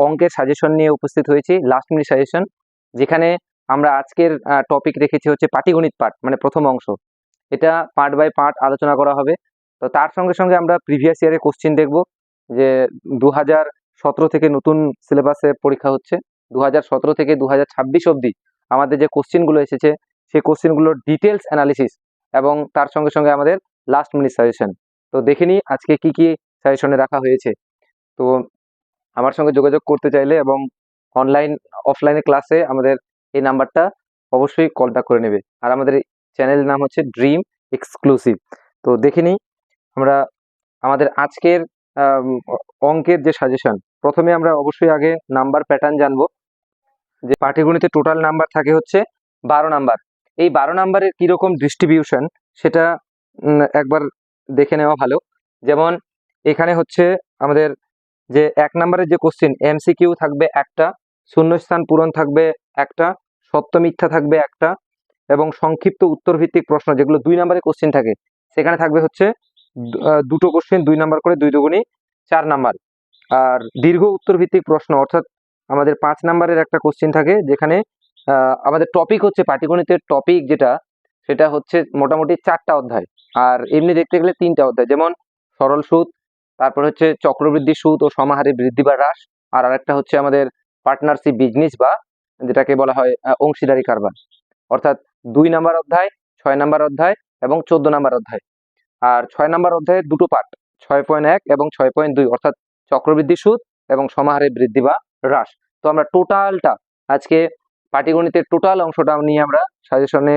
অঙ্কের সাজেশন নিয়ে উপস্থিত হয়েছি, লাস্ট মিনিট সাজেশন, যেখানে আমরা আজকের টপিক রেখেছি হচ্ছে পাটিগণিত পার্ট, মানে প্রথম অংশ। এটা পার্ট বাই পার্ট আলোচনা করা হবে। তো তার সঙ্গে সঙ্গে আমরা প্রিভিয়াস ইয়ারের কোশ্চিন দেখব, যে 2017 থেকে নতুন সিলেবাসে পরীক্ষা হচ্ছে, 2017 থেকে 2026 অবধি আমাদের যে কোশ্চিনগুলো এসেছে সেই কোশ্চিনগুলোর ডিটেলস অ্যানালিসিস, এবং তার সঙ্গে সঙ্গে আমাদের লাস্ট মিনিট সাজেশন। তো দেখে নিই আজকে কি কি সাজেশনে রাখা হয়েছে। তো আমার সঙ্গে যোগাযোগ করতে চাইলে এবং অনলাইন অফলাইনে ক্লাসে আমাদের এই নাম্বারটা অবশ্যই কল ব্যাক করে নেবে। আর আমাদের চ্যানেল নাম হচ্ছে ড্রিম এক্সক্লুসিভ। তো দেখে নিই আমরা আমাদের আজকের অঙ্কের যে সাজেশন। প্রথমে আমরা অবশ্যই আগে নাম্বার প্যাটার্ন জানবো, যে পাটিগণিতে টোটাল নাম্বার থাকে হচ্ছে 12 নাম্বার। এই 12 নাম্বারের কিরকম ডিস্ট্রিবিউশন সেটা একবার দেখে নেওয়া ভালো। যেমন এখানে হচ্ছে আমাদের যে 1 নাম্বারের যে কোশ্চিন, এমসিকিউ থাকবে একটা, শূন্যস্থান পূরণ থাকবে একটা, সত্য মিথ্যা থাকবে একটা, এবং সংক্ষিপ্ত উত্তর ভিত্তিক প্রশ্ন যেগুলো 2 নাম্বারের কোশ্চিন থাকে সেখানে থাকবে হচ্ছে দুটো কোশ্চিন 2 নাম্বার করে, 2 দুগুণী 4 নাম্বার। আর দীর্ঘ উত্তর ভিত্তিক প্রশ্ন অর্থাৎ আমাদের 5 নাম্বারের একটা কোশ্চিন থাকে, যেখানে আমাদের টপিক হচ্ছে পাটিগণিতের টপিক যেটা, সেটা হচ্ছে মোটামুটি 4টা অধ্যায়। আর এমনি দেখতে গেলে 3টা অধ্যায়, যেমন সরল সুদ, তারপর হচ্ছে চক্রবৃদ্ধি সুদ ও সমাহারে বৃদ্ধি বা হ্রাস, আর আরেকটা হচ্ছে আমাদের পার্টনারশিপ বিজনেস বা যেটাকে বলা হয় অংশীদারি কারবার। অর্থাৎ 2 নাম্বার অধ্যায়, 6 নাম্বার অধ্যায় এবং 14 নাম্বার অধ্যায়। আর 6 নাম্বার অধ্যায়ের দুটো পার্ট, 6.1 এবং 6.2, অর্থাৎ চক্রবৃদ্ধি সুদ এবং সমাহারে বৃদ্ধি বা হ্রাস। তো আমরা টোটালটা আজকে পাটিগণিতের টোটাল অংশটা নিয়ে আমরা সাজেশনে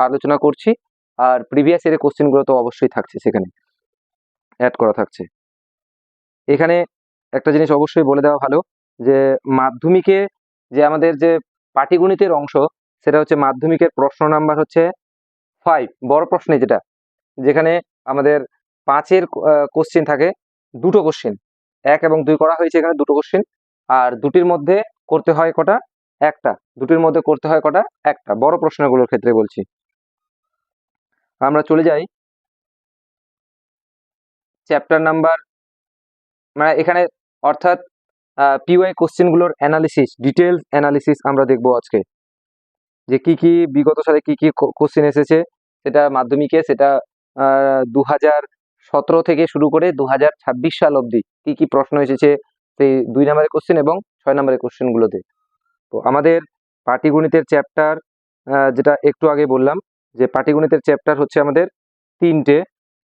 আলোচনা করছি। আর প্রিভিয়াস ইয়ারের কোশ্চেনগুলো তো অবশ্যই থাকছে, সেখানে অ্যাড করা থাকছে। এখানে একটা জিনিস অবশ্যই বলে দেওয়া ভালো, যে মাধ্যমিকে যে আমাদের যে পাটিগণিতের অংশ, সেটা হচ্ছে মাধ্যমিকের প্রশ্ন নাম্বার হচ্ছে 5, বড় প্রশ্নে যেটা, যেখানে আমাদের 5-এর কোশ্চেন থাকে, দুটো কোশ্চেন, 1 এবং 2 করা হয়েছে এখানে দুটো কোশ্চেন। আর দুটির মধ্যে করতে হয় কটা? একটা। দুটির মধ্যে করতে হয় কটা? একটা। বড় প্রশ্নগুলোর ক্ষেত্রে বলছি। আমরা চলে যাই চ্যাপ্টার নাম্বার, মানে এখানে অর্থাৎ পিওয়াই কোশ্চেনগুলোর অ্যানালিসিস, ডিটেলস অ্যানালিসিস আমরা দেখবো আজকে, যে কি কি বিগত সালে কি কি কোশ্চেন এসেছে সেটা মাধ্যমিকে, সেটা 2017 থেকে শুরু করে 2026 সাল অবধি কি কি প্রশ্ন এসেছে সেই 2 নাম্বারের কোশ্চেন এবং 6 নাম্বারের কোশ্চেনগুলোতে। তো আমাদের পাটিগণিতের চ্যাপ্টার, যেটা একটু আগে বললাম, যে পাটিগণিতের চ্যাপ্টার হচ্ছে আমাদের 3টে,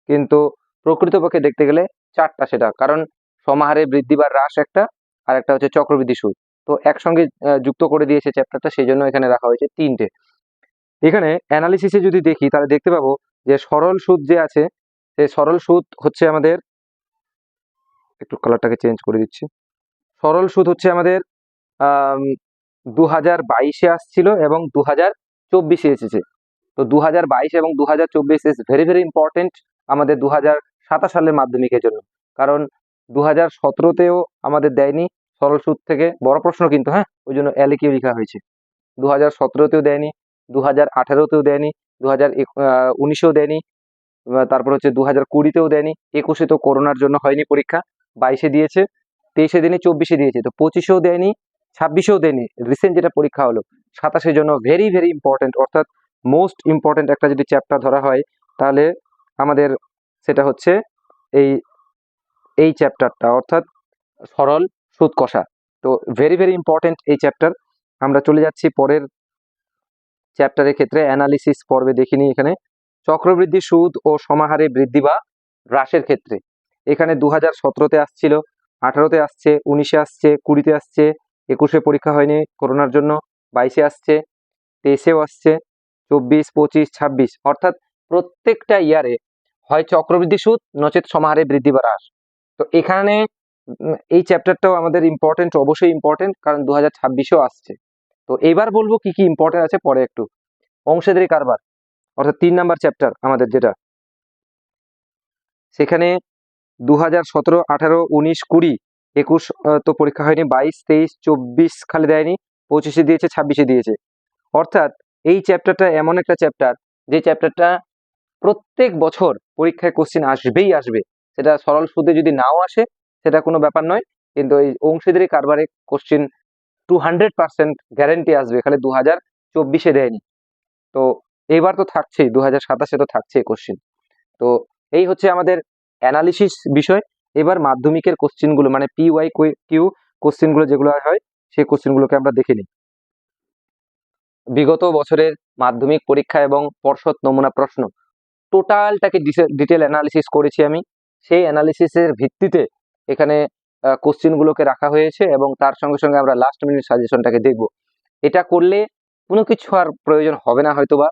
কিন্তু প্রকৃতপক্ষে দেখতে গেলে 4টা, সেটা কারণ সমাহারে বৃদ্ধি বা হ্রাস একটা, আর একটা হচ্ছে চক্রবৃদ্ধি সুদ। তো একসঙ্গে যুক্ত করে দিয়েছে চ্যাপ্টারটা, সেই জন্য এখানে রাখা হয়েছে 3টে। এখানে অ্যানালিসিসে যদি দেখি তাহলে দেখতে পাবো যে সরল সুদ যে আছে, সেই সরল সুদ হচ্ছে আমাদের, একটু কালারটাকে চেঞ্জ করে দিচ্ছি, সরল সুদ হচ্ছে আমাদের 2022-এ আসছিল এবং 2024-এ এসেছে। তো 2022 এবং 2024 ইজ ভেরি ভেরি ইম্পর্টেন্ট আমাদের 2027 সালের মাধ্যমিকের জন্য, কারণ 2017-তেও আমাদের দেয়নি সরল সুদ থেকে বড় প্রশ্ন, কিন্তু হ্যাঁ ওই জন্য এলকিউ লেখা হয়েছে। 2017-তেও দেয়নি, 2018-তেও দেয়নি, 2019-এও দেয়নি, তারপর হচ্ছে 2020-তেও দেয়নি, 21-এ তো করোনার জন্য হয়নি পরীক্ষা, 22-এ দিয়েছে, 23-এ দেয়নি, 24-এ দিয়েছে, তো 25-এও দেয়নি, 26-এও দেয়নি, রিসেন্ট যেটা পরীক্ষা হলো 27-এর জন্য ভেরি ভেরি ইম্পর্টেন্ট, অর্থাৎ মোস্ট ইম্পর্টেন্ট একটা যদি চ্যাপ্টার ধরা হয় তাহলে আমাদের সেটা হচ্ছে এই এই চ্যাপ্টারটা, অর্থাৎ সরল সুদ কষা। তো ভেরি ভেরি ইম্পর্টেন্ট এই চ্যাপ্টার। আমরা চলে যাচ্ছি পরের চ্যাপ্টারের ক্ষেত্রে, অ্যানালিসিস পর্বে দেখিনি। এখানে চক্রবৃদ্ধি সুদ ও সমাহারে বৃদ্ধি বা হ্রাসের ক্ষেত্রে এখানে 2017-তে আসছিল, 18-তে আসছে, 19-এ আসছে, 20-তে আসছে, 21-এ পরীক্ষা হয়নি করোনার জন্য, 22-এ আসছে, 23-এও আসছে, 24, 25, 26, অর্থাৎ প্রত্যেকটা ইয়ারে হয় চক্রবৃদ্ধি সুদ নচেত সমাহারে বৃদ্ধি বা হ্রাস। তো এখানে এই চ্যাপ্টারটাও আমাদের ইম্পর্টেন্ট, অবশ্যই ইম্পর্টেন্ট, কারণ 2026-এও আসছে। তো এবার বলবো কি কি ইম্পর্টেন্ট আছে পরে একটু। অংশীদারি কারবার অর্থাৎ 3 নাম্বার চ্যাপ্টার আমাদের যেটা, সেখানে 2017, 18, 19, 20, 21 তো পরীক্ষা হয়নি, 22, 23, 24 খালি দেয়নি, 25-এ দিয়েছে, 26-এ দিয়েছে। অর্থাৎ এই চ্যাপ্টারটা এমন একটা চ্যাপ্টার, যে চ্যাপ্টারটা প্রত্যেক বছর পরীক্ষায় কোশ্চেন আসবেই আসবে। সেটা সরল সুদে যদি নাও আসে সেটা কোনো ব্যাপার নয়, কিন্তু এই অংশীদারি কারবারে কোশ্চিন 200% গ্যারেন্টি আসবে, এখানে 2024-এ দেয়নি। তো এইবার তো থাকছেই, 2027-এ তো থাকছে কোশ্চিন। তো এই হচ্ছে আমাদের অ্যানালিসিস বিষয়। এবার মাধ্যমিকের কোশ্চিন গুলো মানে PY কিউ কোশ্চিন গুলো যেগুলো হয় সেই কোশ্চিন গুলোকে আমরা দেখে নিই। বিগত বছরের মাধ্যমিক পরীক্ষা এবং পর্ষদ নমুনা প্রশ্ন টোটালটাকে ডিটেল অ্যানালিসিস করেছি আমি। সেই অ্যানালিসিসের ভিত্তিতে এখানে কোশ্চিন গুলোকে রাখা হয়েছে এবং তার সঙ্গে সঙ্গে আমরা লাস্ট মিনিট সাজেশনটাকে দেখব। এটা করলে কোনো কিছু আর প্রয়োজন হবে না হয়তোবা।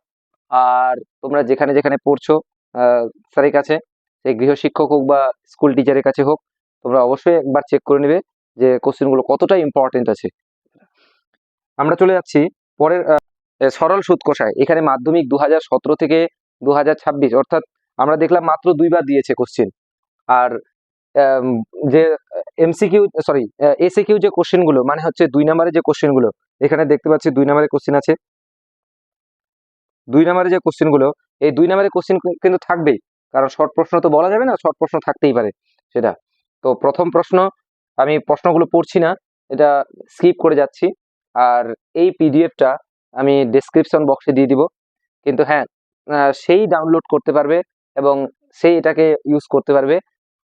আর তোমরা যেখানে যেখানে পড়ছো স্যারের কাছে, সেই গৃহশিক্ষক হোক বা স্কুল টিচারের কাছে হোক, তোমরা অবশ্যই একবার চেক করে নেবে যে কোশ্চেনগুলো কতটা ইম্পর্টেন্ট আছে। আমরা চলে যাচ্ছি পরের সরল সুদ কষায়। এখানে মাধ্যমিক 2017 থেকে 2026 অর্থাৎ আমরা দেখলাম মাত্র 2বার দিয়েছে কোশ্চেন। আর যে এমসিকিউ সরি এসিকিউ যে কোশ্চেন গুলো মানে হচ্ছে 2 নম্বরের যে কোশ্চেন গুলো, এখানে দেখতে পাচ্ছি 2 নম্বরের কোশ্চেন আছে। 2 নম্বরের যে কোশ্চেন গুলো, এই 2 নম্বরের কোশ্চেন কিন্তু থাকবেই, কারণ শর্ট প্রশ্ন তো বলা যাবে না, শর্ট প্রশ্ন থাকতেই পারে সেটা। তো প্রথম প্রশ্ন, আমি প্রশ্নগুলো পড়ছি না, এটা স্কিপ করে যাচ্ছি। আর এই পিডিএফটা আমি ডেসক্রিপশন বক্সে দিয়ে দিব, কিন্তু হ্যাঁ সেই ডাউনলোড করতে পারবে এবং সেই এটাকে ইউজ করতে পারবে।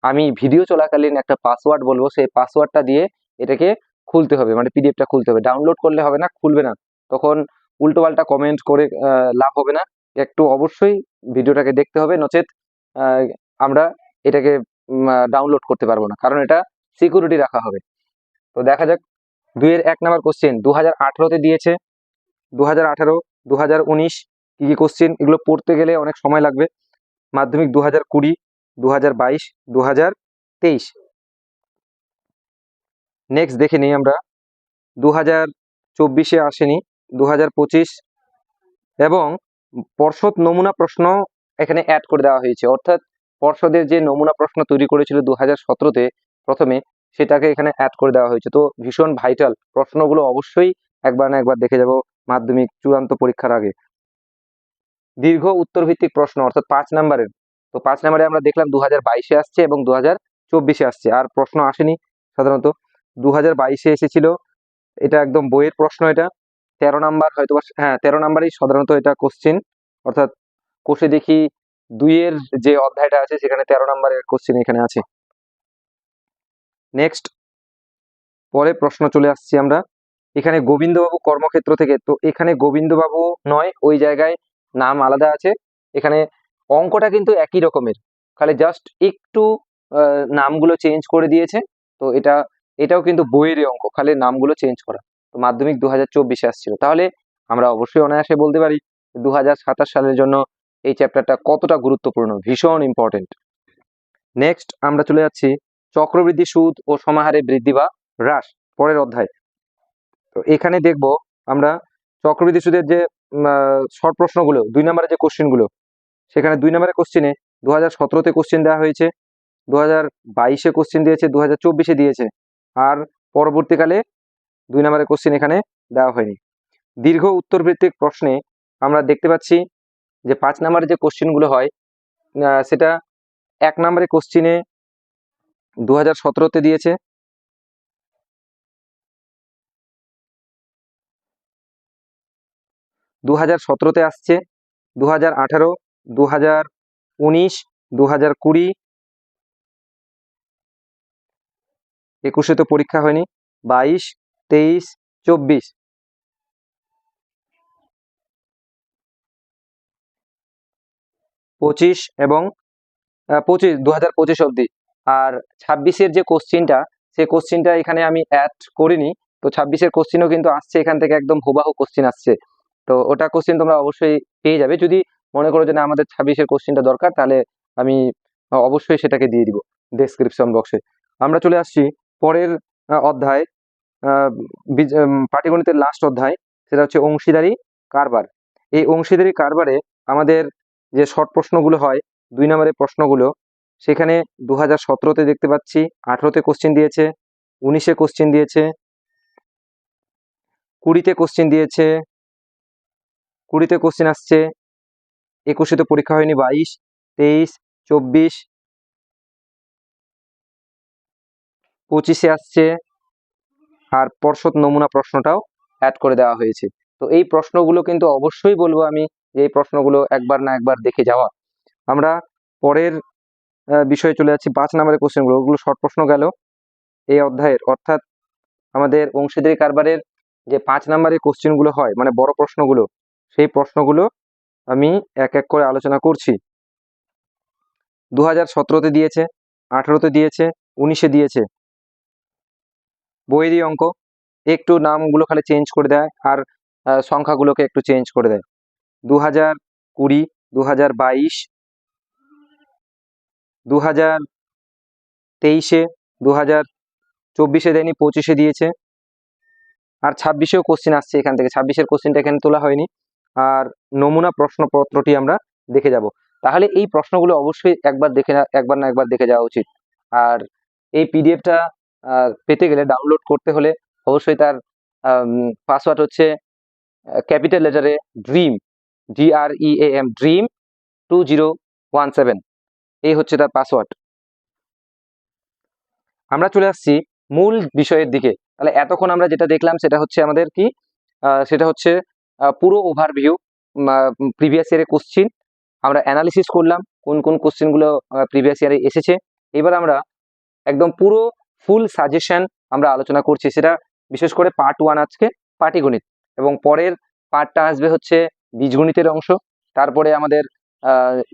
আমি ভিডিও চলাকালীন একটা পাসওয়ার্ড বলবো, সেই পাসওয়ার্ডটা দিয়ে এটাকে খুলতে হবে, মানে পিডিএফটা খুলতে হবে। ডাউনলোড করলে হবে না, খুলবে না, তখন উল্টোপাল্টা কমেন্ট করে লাভ হবে না। একটু অবশ্যই ভিডিওটাকে দেখতে হবে, নচেত আমরা এটাকে ডাউনলোড করতে পারবো না, কারণ এটা সিকিউরিটি রাখা হবে। তো দেখা যাক 2-এর 1 নম্বর কোশ্চেন 2018-তে দিয়েছে। 2018, 2019 কি কি কোশ্চেন, এগুলো পড়তে গেলে অনেক সময় লাগবে। মাধ্যমিক 2020, 2022, 2023। নেক্সট দেখে নিই আমরা 2024-এ আসেনি, 2025 এবং পর্ষদ নমুনা প্রশ্ন এখানে অ্যাড করে দেওয়া হয়েছে। অর্থাৎ পর্ষদের যে নমুনা প্রশ্ন তৈরি করেছিল 2017-তে প্রথমে, সেটাকে এখানে অ্যাড করে দেওয়া হয়েছে। তো ভীষণ ভাইটাল প্রশ্নগুলো, অবশ্যই একবার না একবার দেখে যাব মাধ্যমিক চূড়ান্ত পরীক্ষার আগে। দীর্ঘ উত্তর ভিত্তিক প্রশ্ন অর্থাৎ 5 নম্বরের, তো 5 নম্বরে আমরা দেখলাম 2022-এ আসছে এবং 2024-এ আসছে, আর প্রশ্ন আসেনি সাধারণত। 2022-এ এসেছিল, এটা একদম বইয়ের প্রশ্ন, এটা 13 নাম্বার হয়তো, হ্যাঁ 13 নাম্বারই সাধারণত এটা কোশ্চিন। অর্থাৎ কোষে দেখি 2-এর যে অধ্যায়টা আছে সেখানে 13 নাম্বারের কোশ্চিন এখানে আছে। নেক্সট পরে প্রশ্ন চলে আসছি আমরা, এখানে গোবিন্দবাবু কর্মক্ষেত্র থেকে। তো এখানে গোবিন্দবাবু নয়, ওই জায়গায় নাম আলাদা আছে। এখানে অঙ্কটা কিন্তু একই রকমের, খালি জাস্ট একটু নামগুলো চেঞ্জ করে দিয়েছে। তো এটাও কিন্তু বইয়েরই অঙ্ক, খালি নামগুলো চেঞ্জ করা। তো মাধ্যমিক 2024-এ আসছিল, তাহলে আমরা অবশ্যই অনায়াসে বলতে পারি 2027 সালের জন্য এই চ্যাপ্টারটা কতটা গুরুত্বপূর্ণ, ভীষণ ইম্পর্টেন্ট। নেক্সট আমরা চলে যাচ্ছি চক্রবৃদ্ধি সুদ ও সমাহারে বৃদ্ধি বা হ্রাস, পরের অধ্যায়। তো এখানে দেখব আমরা চক্রবৃদ্ধি সুদের যে শর্ট প্রশ্নগুলো, 2 নম্বরের যে কোশ্চেনগুলো, সেখানে 2 নম্বরের কোশ্চেনে 2017-তে কোশ্চেন দেওয়া হয়েছে, 2022-এ কোশ্চেন দিয়েছে, 2024-এ দিয়েছে, আর পরবর্তীকালে 2 নম্বরের কোশ্চেন এখানে দেওয়া হয়নি। দীর্ঘ উত্তর ভিত্তিক প্রশ্নে আমরা দেখতে পাচ্ছি যে 5 নম্বরের যে কোশ্চেনগুলো হয়, সেটা 1 নম্বরের কোশ্চেনে 2017-তে দিয়েছে, 2017-তে আসছে, 2018, 2019, 2020, 21-এ তো পরীক্ষা হয়নি, 22, 23, 24, 25 এবং 2025 অবধি। আর 26-এর যে কোশ্চিনটা, সেই কোশ্চিনটা এখানে আমি অ্যাড করিনি। তো 26-এর কোশ্চিনও কিন্তু আসছে, এখান থেকে একদম হুবাহু কোশ্চিন আসছে। তো ওটা কোশ্চিন তোমরা অবশ্যই পেয়ে যাবে। যদি মনে করো যে না আমাদের 26-এর কোশ্চিনটা দরকার, তাহলে আমি অবশ্যই সেটাকে দিয়ে দিব ডেসক্রিপশন বক্সে। আমরা চলে আসছি পরের অধ্যায়, পাটিগণিতের লাস্ট অধ্যায়, সেটা হচ্ছে অংশীদারি কারবার। এই অংশীদারি কারবারে আমাদের যে শর্ট প্রশ্নগুলো হয়, 2 নম্বরের প্রশ্নগুলো, সেখানে 2017-তে দেখতে পাচ্ছি, 18-তে কোশ্চেন দিয়েছে, 19-এ কোশ্চেন দিয়েছে, 20-তে কোশ্চেন দিয়েছে, 20-তে কোশ্চেন আসছে, 21-এ তো পরীক্ষা হয়নি, 22, 23, 24, 25-এ আসছে, আর পর্ষদ নমুনা প্রশ্নটাও অ্যাড করে দেওয়া হয়েছে। তো এই প্রশ্নগুলো কিন্তু অবশ্যই বলবো আমি যে এই প্রশ্নগুলো একবার না একবার দেখে যাওয়া। আমরা পরের বিষয়ে চলে যাচ্ছি। 5 নম্বরের কোশ্চেনগুলো, ওগুলো শর্ট প্রশ্ন গেল এই অধ্যায়ের, অর্থাৎ আমাদের অংশীদারি কারবারের যে 5 নম্বরের কোশ্চেনগুলো হয়, মানে বড় প্রশ্নগুলো, সেই প্রশ্নগুলো আমি এক এক করে আলোচনা করছি। 2017-তে দিয়েছে, 18-তে দিয়েছে, 19-এ দিয়েছে বইয়েরই অঙ্ক। একটু নামগুলো খালি চেঞ্জ করে দেয় আর সংখ্যাগুলোকে একটু চেঞ্জ করে দেয়। 2020, 2022, 2023-এ, 2024-এ দেয়নি, 25-এ দিয়েছে, আর 26-এও কোশ্চেন আসছে এখান থেকে। 26-এর কোশ্চেনটা এখানে তোলা হয়নি। আর নমুনা প্রশ্নপত্রটি আমরা দেখে যাব। তাহলে এই প্রশ্নগুলো অবশ্যই একবার না একবার দেখে যাওয়া উচিত। আর এই পিডিএফটা পেতে গেলে, ডাউনলোড করতে হলে অবশ্যই তার পাসওয়ার্ড হচ্ছে ক্যাপিটাল লেটারে ড্রিম, DREAM, ড্রিম 2017, এই হচ্ছে তার পাসওয়ার্ড। আমরা চলে আসছি মূল বিষয়ের দিকে। তাহলে এতক্ষণ আমরা যেটা দেখলাম সেটা হচ্ছে আমাদের কি, সেটা হচ্ছে পুরো ওভারভিউ, প্রিভিয়াস ইয়ারের কোশ্চিন আমরা অ্যানালিসিস করলাম, কোন কোন কোশ্চেনগুলো প্রিভিয়াস ইয়ারে এসেছে। এবার আমরা একদম পুরো ফুল সাজেশন আমরা আলোচনা করছি, সেটা বিশেষ করে পার্ট 1 আজকে পাটিগণিত, এবং পরের পার্টটা আসবে হচ্ছে বীজগণিতের অংশ। তারপরে আমাদের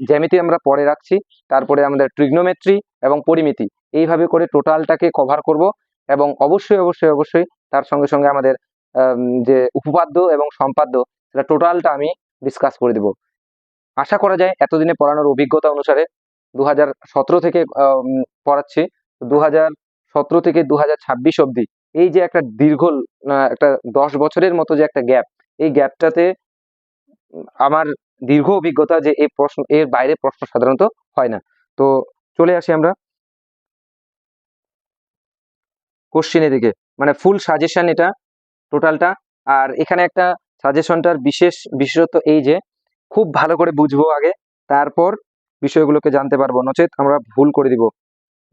জ্যামিতি আমরা পরে রাখছি, তারপরে আমাদের ট্রিগনোমেট্রি এবং পরিমিতি, এইভাবে করে টোটালটাকে কভার করব। এবং অবশ্যই অবশ্যই অবশ্যই তার সঙ্গে সঙ্গে আমাদের যে উপপাদ্য এবং সম্পাদ্য, সেটা টোটালটা আমি ডিসকাস করে দেব। আশা করা যায় এতদিনে পড়ানোর অভিজ্ঞতা অনুসারে 2017 থেকে পড়াচ্ছি, 2017 থেকে 2026 অবধি এই যে একটা দীর্ঘ একটা 10 বছরের মতো যে একটা গ্যাপ, এই গ্যাপটাতে আমার দীর্ঘ অভিজ্ঞতা যে এই প্রশ্ন, এর বাইরে প্রশ্ন সাধারণত হয় না। তো চলে আসি আমরা কোশ্চেনের দিকে, মানে ফুল সাজেশন এটা টোটালটা। আর এখানে একটা সাজেশনটার বিশেষত্ব এই যে খুব ভালো করে বুঝবো আগে, তারপর বিষয়গুলোকে জানতে পারবো, নচেত আমরা ভুল করে দিব।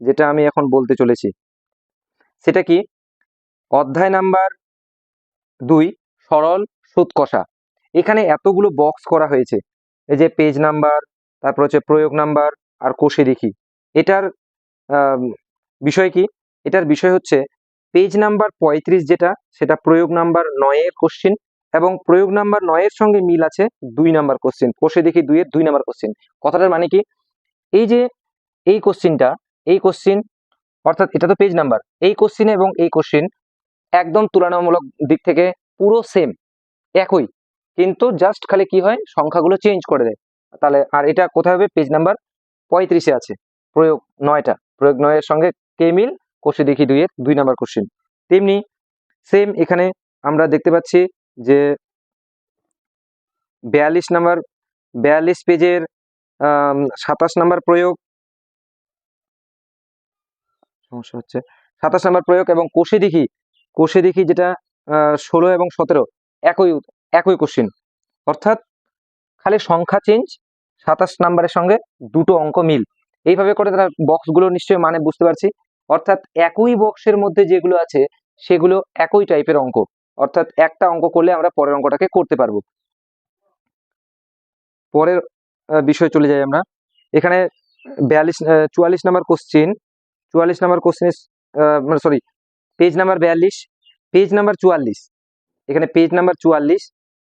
যেটা আমি এখন বলতে চলেছি সেটা কি, অধ্যায় নাম্বার 2 সরল সুদ কষা। এখানে এতগুলো বক্স করা হয়েছে, এই যে পেজ নাম্বার, তারপর হচ্ছে প্রয়োগ নাম্বার আর কষে দেখি। এটার বিষয় কি, এটার বিষয় হচ্ছে পেজ নাম্বার 35 যেটা, সেটা প্রয়োগ নাম্বার 9-এর কোশ্চিন, এবং প্রয়োগ নাম্বার 9-এর সঙ্গে মিল আছে 2 নাম্বার কোশ্চিন, কষে দেখি 2-এর 2 নাম্বার কোশ্চিন। কথাটার মানে কি, এই যে এই কোশ্চিনটা, এই কোশ্চিন, অর্থাৎ এটা তো পেজ নাম্বার, এই কোশ্চিন এবং এই কোশ্চিন একদম তুলনামূলক দিক থেকে পুরো সেম, একই, কিন্তু জাস্ট খালি কি হয়, সংখ্যাগুলো চেঞ্জ করে দেয়। তাহলে আর এটা কোথায় হবে, পেজ নাম্বার 35-এ আছে প্রয়োগ 9টা, প্রয়োগ 9-এর সঙ্গে কে মিল, কষে দেখি 2-এর 2 নাম্বার কোশ্চিন। তেমনি সেম এখানে আমরা দেখতে পাচ্ছি যে 42 পেজের 27 নাম্বার প্রয়োগ, সমস্যা হচ্ছে 27 নাম্বার প্রয়োগ, এবং কষে দেখি যেটা 16 এবং 17, একই একই কোশ্চিন, অর্থাৎ খালি সংখ্যা চেঞ্জ, 27 নাম্বারের সঙ্গে দুটো অঙ্ক মিল। এইভাবে করে তারা বক্সগুলো নিশ্চয়ই মানে বুঝতে পারছি, অর্থাৎ একই বক্সের মধ্যে যেগুলো আছে সেগুলো একই টাইপের অঙ্ক, অর্থাৎ একটা অঙ্ক করলে আমরা পরের অঙ্কটাকে করতে পারবো। পরের বিষয় চলে যাই আমরা। এখানে 44 নাম্বার কোশ্চিন, 44 নাম্বার কোশ্চিন, মানে sorry, page number 42, page number 44, এখানে পেজ নাম্বার 44,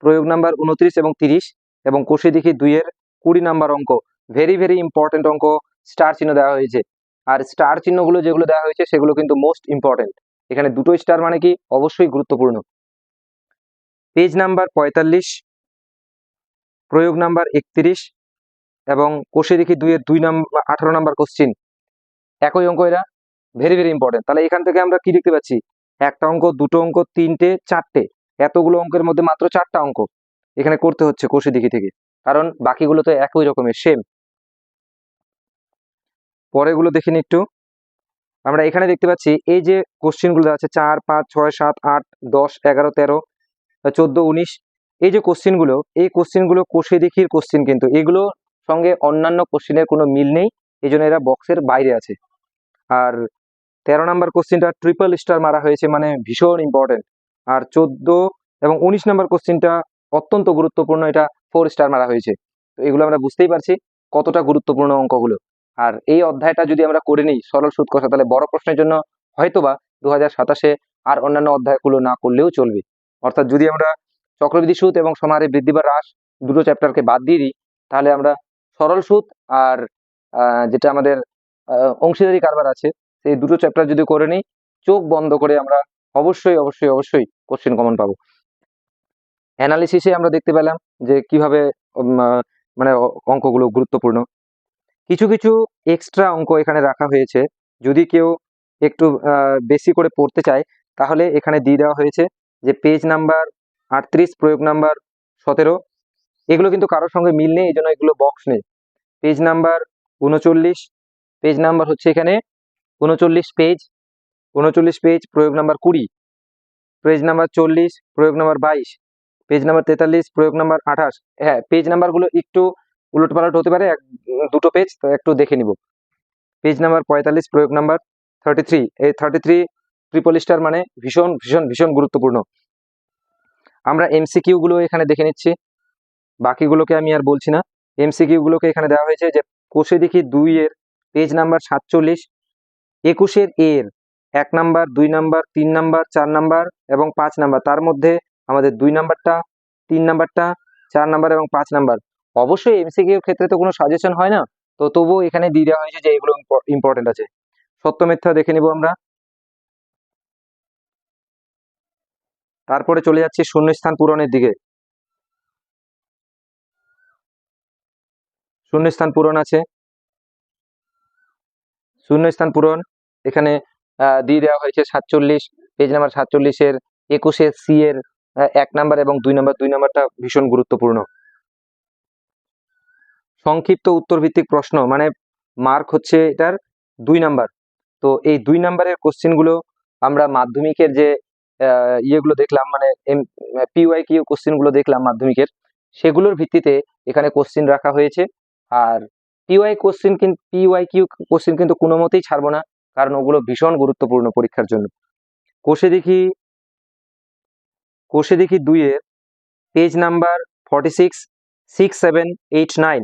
প্রয়োগ নাম্বার 29 এবং 30, এবং কষে দেখি 2-এর 20 নাম্বার অঙ্ক, ভেরি ভেরি ইম্পর্টেন্ট অঙ্ক, স্টার চিহ্ন দেওয়া হয়েছে। আর স্টার চিহ্নগুলো যেগুলো দেওয়া হয়েছে সেগুলো কিন্তু মোস্ট ইম্পর্টেন্ট, এখানে দুটো স্টার মানে কি অবশ্যই গুরুত্বপূর্ণ। পেজ নাম্বার 45, প্রয়োগ নাম্বার 31, এবং কষে দেখি 2-এর 18 নাম্বার কোশ্চিন, একই অঙ্ক, এরা ভেরি ভেরি ইম্পর্টেন্ট। তাহলে এখান থেকে আমরা কি দেখতে পাচ্ছি, একটা অঙ্ক, দুটো অঙ্ক, তিনটে, চারটে, এতগুলো অঙ্কের মধ্যে মাত্র 4টা অঙ্ক এখানে করতে হচ্ছে কষে দেখি থেকে, কারণ বাকিগুলো তো একই রকমের সেম। পরেগুলো দেখিনি একটু। আমরা এখানে দেখতে পাচ্ছি এই যে কোশ্চিনগুলো দেওয়া আছে 4, 5, 6, 7, 8, 10, 11, 13, 14, 19, এই যে কোশ্চিনগুলো, এই কোশ্চিনগুলো কষে দেখির কোশ্চিন, কিন্তু এগুলো সঙ্গে অন্যান্য কোশ্চিনের কোনো মিল নেই, এই জন্য এরা বক্সের বাইরে আছে। আর 13 নাম্বার কোশ্চেনটা ট্রিপল স্টার মারা হয়েছে, মানে ভীষণ ইম্পর্টেন্ট। আর 14 এবং 19 নাম্বার কোশ্চেনটা অত্যন্ত গুরুত্বপূর্ণ, এটা 4 স্টার মারা হয়েছে। তো এগুলো আমরা বুঝতেই পারছি কতটা গুরুত্বপূর্ণ অঙ্কগুলো। আর এই অধ্যায়টা যদি আমরা করে নিই সরল সুদ কষা, তাহলে বড় প্রশ্নের জন্য হয়তোবা 2027-এ আর অন্যান্য অধ্যায়গুলো না করলেও চলবে। অর্থাৎ যদি আমরা চক্রবৃদ্ধি সুদ এবং সমাহারে বৃদ্ধি বা হ্রাস দুটো চ্যাপ্টারকে বাদ দিয়ে দিই, তাহলে আমরা সরল সুদ আর যেটা আমাদের অংশীদারি কারবার আছে, সেই দুটো চ্যাপ্টার যদি করে নিই, চোখ বন্ধ করে আমরা অবশ্যই অবশ্যই অবশ্যই কোশ্চেন কমন পাবো। অ্যানালিসিসে আমরা দেখতে পেলাম যে কিভাবে মানে অঙ্কগুলো গুরুত্বপূর্ণ। কিছু কিছু এক্সট্রা অঙ্ক এখানে রাখা হয়েছে, যদি কেউ একটু বেশি করে পড়তে চায় তাহলে এখানে দিয়ে দেওয়া হয়েছে যে পেজ নাম্বার 38 প্রয়োগ নাম্বার 17, এগুলো কিন্তু কারোর সঙ্গে মিল নেই, এই জন্য এগুলো বক্স নেই। পেজ নাম্বার 39, পেজ নাম্বার হচ্ছে এখানে 39 পেজ প্রয়োগ নাম্বার 20, পেজ নাম্বার 40 প্রয়োগ নাম্বার 22, পেজ নাম্বার 43 প্রয়োগ নাম্বার 28। হ্যাঁ, পেজ নাম্বারগুলো একটু উলটপালট হতে পারে, দুটো পেজ, তো একটু দেখে নিব। পেজ নাম্বার 45 প্রয়োগ নাম্বার 33, এই 33 ট্রিপল স্টার, মানে ভীষণ ভীষণ ভীষণ গুরুত্বপূর্ণ। আমরা এমসিকিউ গুলো এখানে দেখে নিচ্ছি, বাকিগুলোকে আমি আর বলছি না। এমসিকিউ গুলোকে এখানে দেওয়া হয়েছে যে কোষে দেখি 2 এর পেজ নাম্বার 47, 21-এর এর 1 নাম্বার, 2 নাম্বার, 3 নাম্বার, 4 নাম্বার এবং 5 নাম্বার, তার মধ্যে আমাদের 2 নাম্বারটা, 3 নাম্বারটা, 4 নাম্বার এবং 5 নাম্বার। অবশ্যই এমসিকিউর ক্ষেত্রে তো কোনো সাজেশন হয় না, তো তবুও এখানে দিয়ে দেওয়া হয়েছে যে এগুলো ইম্পর্টেন্ট আছে। সত্য মিথ্যা দেখে নিব আমরা। তারপরে চলে যাচ্ছি শূন্যস্থান পূরণের দিকে। শূন্যস্থান পূরণ আছে, শূন্যস্থান পূরণ এখানে দিয়ে দেওয়া হয়েছে 47, পেজ নাম্বার 47-এর 21-এর সি এর 1 নাম্বার এবং 2 নাম্বার, 2 নাম্বারটা ভীষণ গুরুত্বপূর্ণ। সংক্ষিপ্ত উত্তর ভিত্তিক প্রশ্ন, মানে মার্ক হচ্ছে এটার 2 নাম্বার। তো এই 2 নাম্বারের কোশ্চেনগুলো আমরা মাধ্যমিকের যে ইয়েগুলো দেখলাম, মানে পিওয়াইকিউ কোশ্চেনগুলো দেখলাম মাধ্যমিকের, সেগুলোর ভিত্তিতে এখানে কোশ্চেন রাখা হয়েছে। আর পিওয়াইকিউ কোশ্চেন কিন্তু কোনো মতেই ছাড়বো না, কারণ ওগুলো ভীষণ গুরুত্বপূর্ণ পরীক্ষার জন্য। কোষে দেখি 2 এর পেজ নাম্বার 46, 6, 7, 8, 9,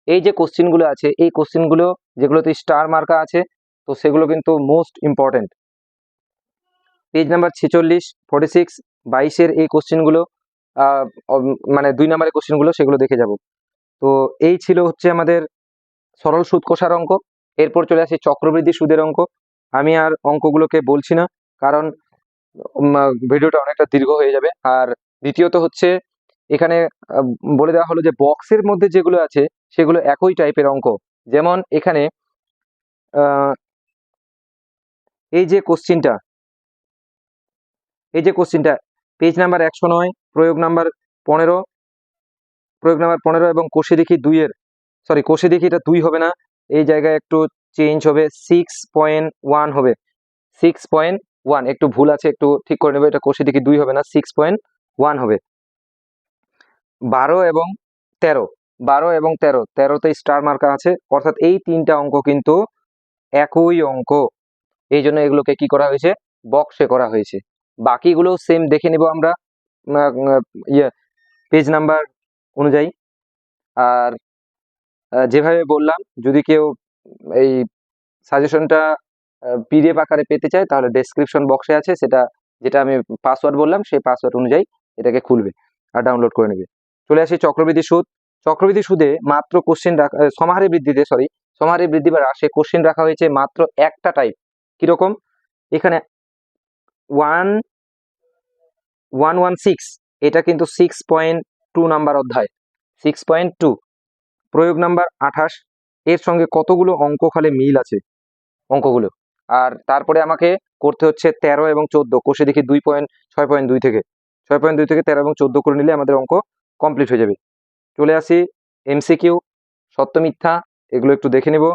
এই যে কোশ্চেনগুলো আছে, এই কোশ্চেনগুলো যেগুলোতে স্টার মার্কা আছে, তো সেগুলো কিন্তু মোস্ট ইম্পর্টেন্ট। পেজ নাম্বার 46, 46, 22-এর এই কোশ্চেনগুলো মানে 2 নাম্বারের কোশ্চেনগুলো, সেগুলো দেখে যাব। তো এই ছিল হচ্ছে আমাদের সরল সুদ কষার অঙ্ক। এরপর চলে আসি চক্রবৃদ্ধি সুদের অঙ্ক। আমি আর অঙ্কগুলোকে বলছি না, কারণ ভিডিওটা অনেকটা দীর্ঘ হয়ে যাবে। আর দ্বিতীয়ত হচ্ছে এখানে বলে দেওয়া হলো যে বক্সের মধ্যে যেগুলো আছে সেগুলো একই টাইপের অঙ্ক। যেমন এখানে এই যে কোশ্চেনটা পেজ নাম্বার 109 প্রয়োগ নাম্বার 15, এবং কোষে দেখি 2 এর, সরি কোষে দেখি এটা 2 হবে না, এই জায়গায় একটু চেঞ্জ হবে, 6.1 হবে, 6.1, একটু ভুল আছে, একটু ঠিক করে নেবে, এটা কোষে দেখি 2 হবে না, 6.1 হবে। 12 এবং 13, 13তে স্টার মার্কা আছে, অর্থাৎ এই 3টা অঙ্ক কিন্তু একই অঙ্ক, এই জন্য এগুলোকে কি করা হয়েছে, বক্সে করা হয়েছে। বাকিগুলো সেম দেখে নিব আমরা পেজ নাম্বার অনুযায়ী। আর যেভাবে বললাম, যদি কেউ এই সাজেশনটা পিডিএফ আকারে পেতে চায়, তাহলে ডেসক্রিপশন বক্সে আছে, সেটা যেটা আমি পাসওয়ার্ড বললাম, সেই পাসওয়ার্ড অনুযায়ী এটাকে খুলবে আর ডাউনলোড করে নেবে। চলে আসি চক্রবৃদ্ধি সুদ। চক্রবৃদ্ধি সুদে মাত্র কোশ্চেন রাখা, সমাহারে বৃদ্ধি বা হ্রাসে কোশ্চেন রাখা হয়েছে মাত্র একটা টাইপ। কিরকম, এখানে 116, এটা কিন্তু 6.2 নাম্বার অধ্যায়, 6.2 প্রয়োগ নাম্বার 28, এর সঙ্গে কতগুলো অঙ্ক খালি মিল আছে অঙ্কগুলো। আর তারপরে আমাকে করতে হচ্ছে 13 এবং 14, কোষে দেখি 6.2 থেকে 13 এবং 14 করে নিলে আমাদের অঙ্ক কমপ্লিট হয়ে যাবে। চলে আসি এমসিকিউ, সত্য মিথ্যা, এগুলো একটু দেখে নেব।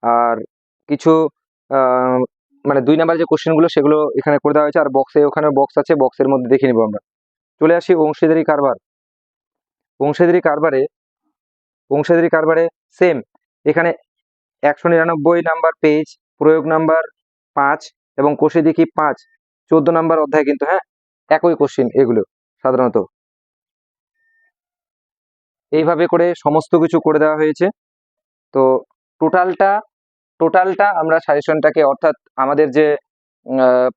আর কিছু মানে 2 নাম্বার যে কোশ্চেনগুলো, সেগুলো এখানে করে দেওয়া হয়েছে, আর ওখানে বক্স আছে, বক্সের মধ্যে দেখে নিব আমরা। চলে আসি অংশীদারি কারবার। অংশীদারি কারবারে সেম, এখানে 199 নাম্বার পেজ প্রয়োগ নাম্বার 5 এবং কোষে দেখি 5, 14 নাম্বার অধ্যায় কিন্তু, হ্যাঁ, একই কোশ্চিন এগুলো সাধারণত। এইভাবে করে সমস্ত কিছু করে দেওয়া হয়েছে। তো টোটালটা আমরা সাজেশনটাকে, অর্থাৎ আমাদের যে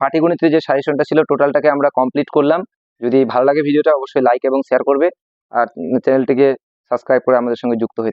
পাটিগণিতের যে সাজেশনটা ছিল টোটালটাকে আমরা কমপ্লিট করলাম। যদি ভালো লাগে ভিডিওটা অবশ্যই লাইক এবং শেয়ার করবে, আর চ্যানেলটিকে সাবস্ক্রাইব করে আমাদের সঙ্গে যুক্ত হয়ে